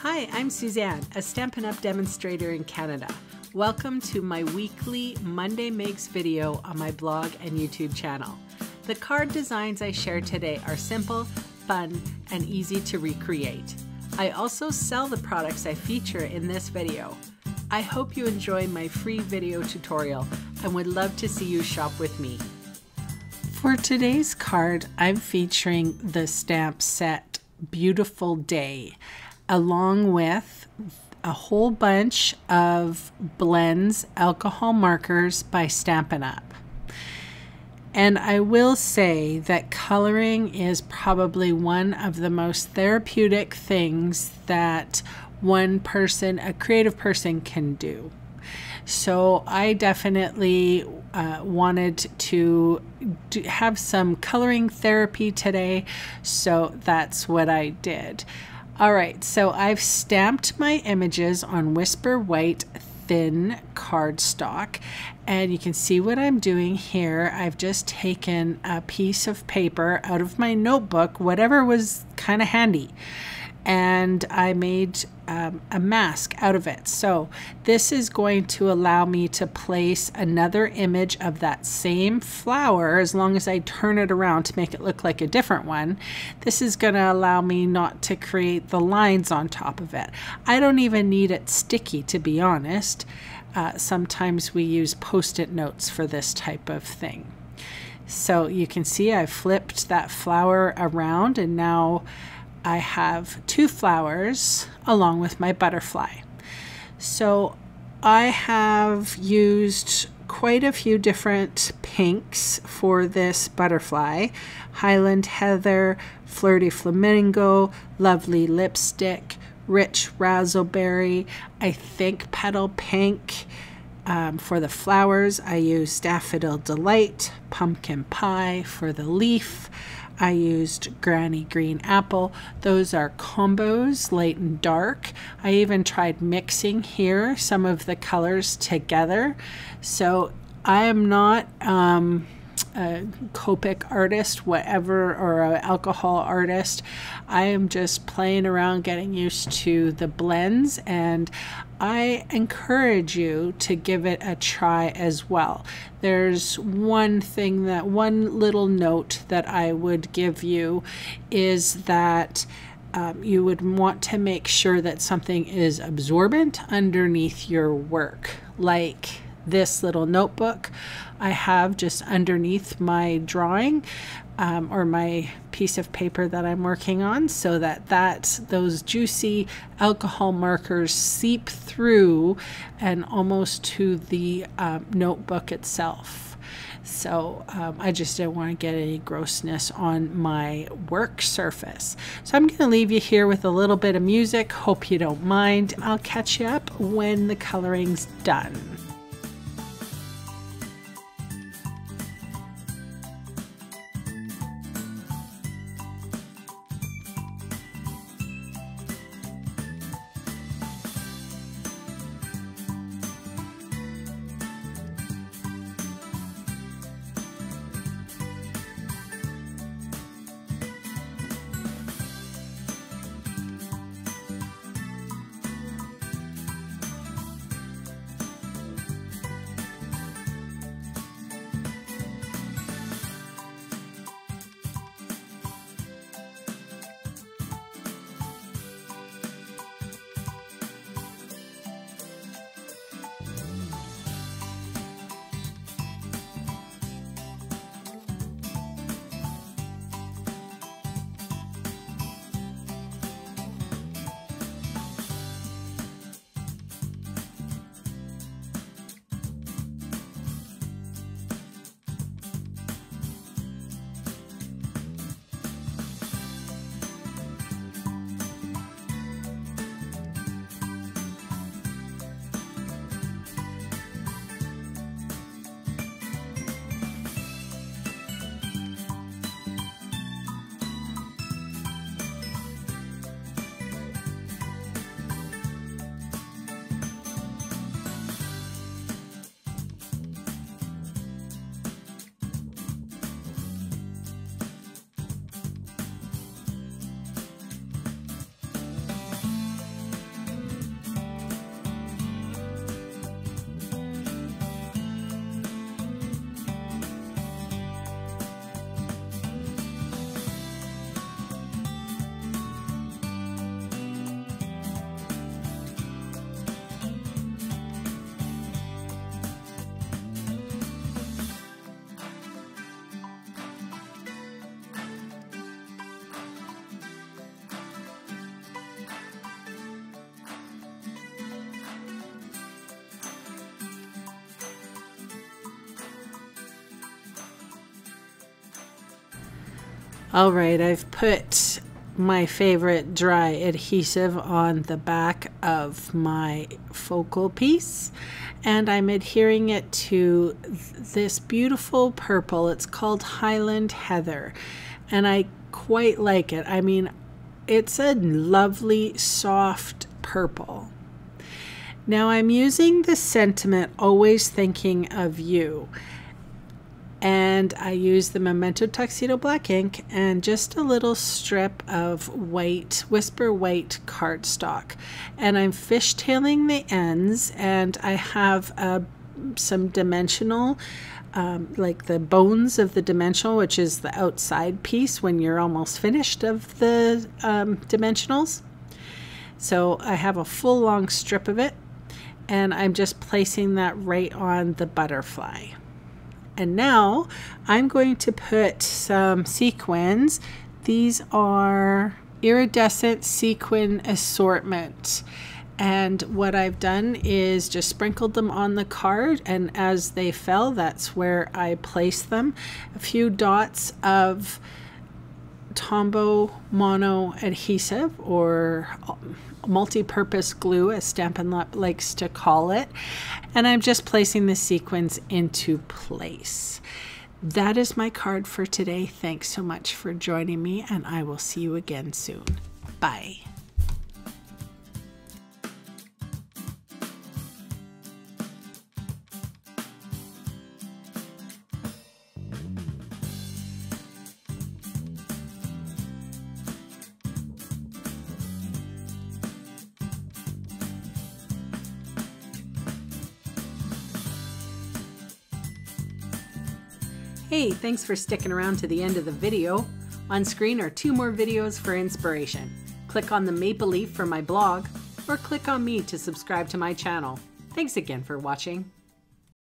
Hi, I'm Suzanne, a Stampin' Up! Demonstrator in Canada. Welcome to my weekly Monday Makes video on my blog and YouTube channel. The card designs I share today are simple, fun, and easy to recreate. I also sell the products I feature in this video. I hope you enjoy my free video tutorial and would love to see you shop with me. For today's card, I'm featuring the stamp set Beautiful Day, along with a whole bunch of blends, alcohol markers by Stampin' Up. And I will say that coloring is probably one of the most therapeutic things that one person, a creative person, can do. So I definitely wanted to have some coloring therapy today, so that's what I did. All right, so I've stamped my images on Whisper White thin cardstock, and you can see what I'm doing here. I've just taken a piece of paper out of my notebook, whatever was kind of handy, and I made a mask out of it. So this is going to allow me to place another image of that same flower, as long as I turn it around to make it look like a different one. This is going to allow me not to create the lines on top of it. I don't even need it sticky, to be honest. Sometimes we use Post-it notes for this type of thing. So you can see I flipped that flower around, and now I have two flowers along with my butterfly. So I have used quite a few different pinks for this butterfly. Highland Heather, Flirty Flamingo, Lovely Lipstick, Rich Razzleberry, I think Petal Pink. For the flowers, I used Daffodil Delight, Pumpkin Pie for the leaf. I used Granny Green Apple. Those are combos, light and dark. I even tried mixing here some of the colors together. So I am not a Copic artist, whatever, or an alcohol artist. I am just playing around, getting used to the blends, and I encourage you to give it a try as well. There's one little note that I would give you is that you would want to make sure that something is absorbent underneath your work, like this little notebook I have just underneath my drawing or my piece of paper that I'm working on, so that those juicy alcohol markers seep through and almost to the notebook itself. So I just didn't want to get any grossness on my work surface. So I'm going to leave you here with a little bit of music. Hope you don't mind. I'll catch you up when the coloring's done. All right, I've put my favorite dry adhesive on the back of my focal piece, and I'm adhering it to this beautiful purple. It's called Highland Heather, and I quite like it. I mean, it's a lovely soft purple. Now I'm using the sentiment "always thinking of you," and I use the Memento Tuxedo black ink and just a little strip of white, Whisper White cardstock. And I'm fishtailing the ends, and I have some dimensional, like the bones of the dimensional, which is the outside piece when you're almost finished of the dimensionals. So I have a full long strip of it, and I'm just placing that right on the butterfly. And now I'm going to put some sequins. These are iridescent sequin assortment. And what I've done is just sprinkled them on the card, and as they fell, that's where I placed them. A few dots of Tombow mono adhesive, or multi-purpose glue as Stampin' Up likes to call it, and I'm just placing the sequins into place. That is my card for today. Thanks so much for joining me, and I will see you again soon. Bye. Hey, thanks for sticking around to the end of the video. On screen are 2 more videos for inspiration. Click on the maple leaf for my blog, or click on me to subscribe to my channel. Thanks again for watching.